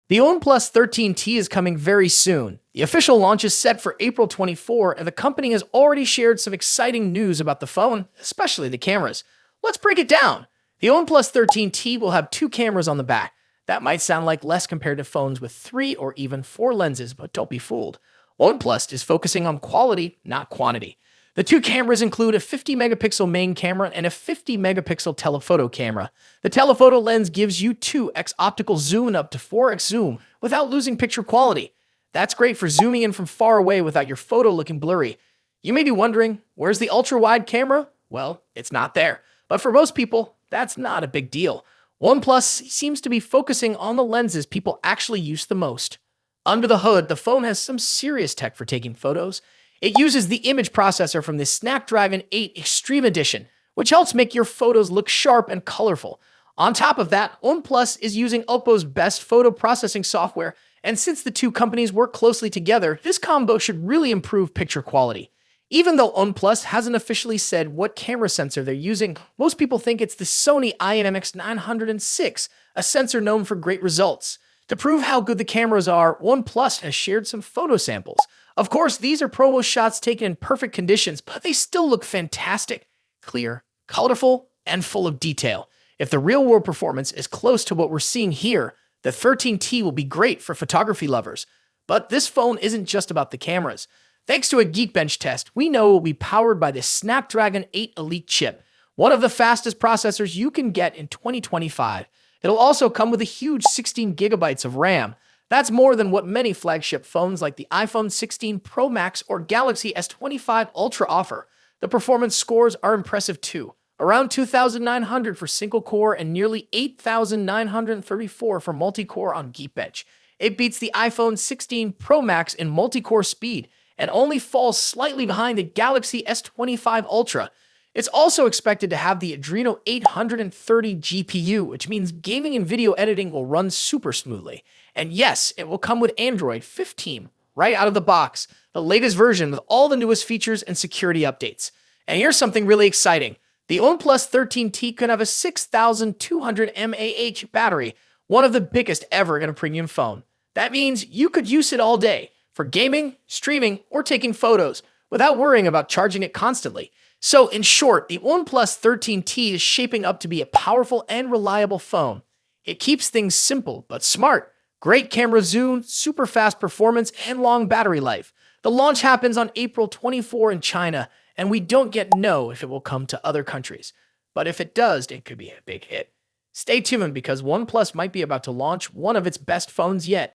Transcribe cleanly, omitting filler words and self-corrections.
The OnePlus 13T is coming very soon. The official launch is set for April 24, and the company has already shared some exciting news about the phone, especially the cameras. Let's break it down. The OnePlus 13T will have two cameras on the back. That might sound like less compared to phones with 3 or even 4 lenses, but don't be fooled. OnePlus is focusing on quality, not quantity. The two cameras include a 50-megapixel main camera and a 50-megapixel telephoto camera. The telephoto lens gives you 2x optical zoom and up to 4x zoom without losing picture quality. That's great for zooming in from far away without your photo looking blurry. You may be wondering, where's the ultra-wide camera? Well, it's not there. But for most people, that's not a big deal. OnePlus seems to be focusing on the lenses people actually use the most. Under the hood, the phone has some serious tech for taking photos. It uses the image processor from the Snapdragon 8 Extreme Edition, which helps make your photos look sharp and colorful. On top of that, OnePlus is using Oppo's best photo processing software, and since the two companies work closely together, this combo should really improve picture quality. Even though OnePlus hasn't officially said what camera sensor they're using, most people think it's the Sony IMX906, a sensor known for great results. To prove how good the cameras are, OnePlus has shared some photo samples. Of course, these are promo shots taken in perfect conditions, but they still look fantastic, clear, colorful, and full of detail. If the real-world performance is close to what we're seeing here, the 13T will be great for photography lovers. But this phone isn't just about the cameras. Thanks to a Geekbench test, we know it will be powered by the Snapdragon 8 Elite chip, one of the fastest processors you can get in 2025. It'll also come with a huge 16 gigabytes of RAM. That's more than what many flagship phones like the iPhone 16 Pro Max or Galaxy S25 Ultra offer. The performance scores are impressive too. Around 2,900 for single-core and nearly 8,934 for multi-core on Geekbench. It beats the iPhone 16 Pro Max in multi-core speed and only falls slightly behind the Galaxy S25 Ultra. It's also expected to have the Adreno 830 GPU, which means gaming and video editing will run super smoothly. And yes, it will come with Android 15 right out of the box, the latest version with all the newest features and security updates. And here's something really exciting. The OnePlus 13T could have a 6,200 mAh battery, one of the biggest ever in a premium phone. That means you could use it all day for gaming, streaming, or taking photos without worrying about charging it constantly. So in short, the OnePlus 13T is shaping up to be a powerful and reliable phone. It keeps things simple but smart. Great camera zoom, super fast performance, and long battery life. The launch happens on April 24 in China, and we don't yet know if it will come to other countries. But if it does, it could be a big hit. Stay tuned because OnePlus might be about to launch one of its best phones yet.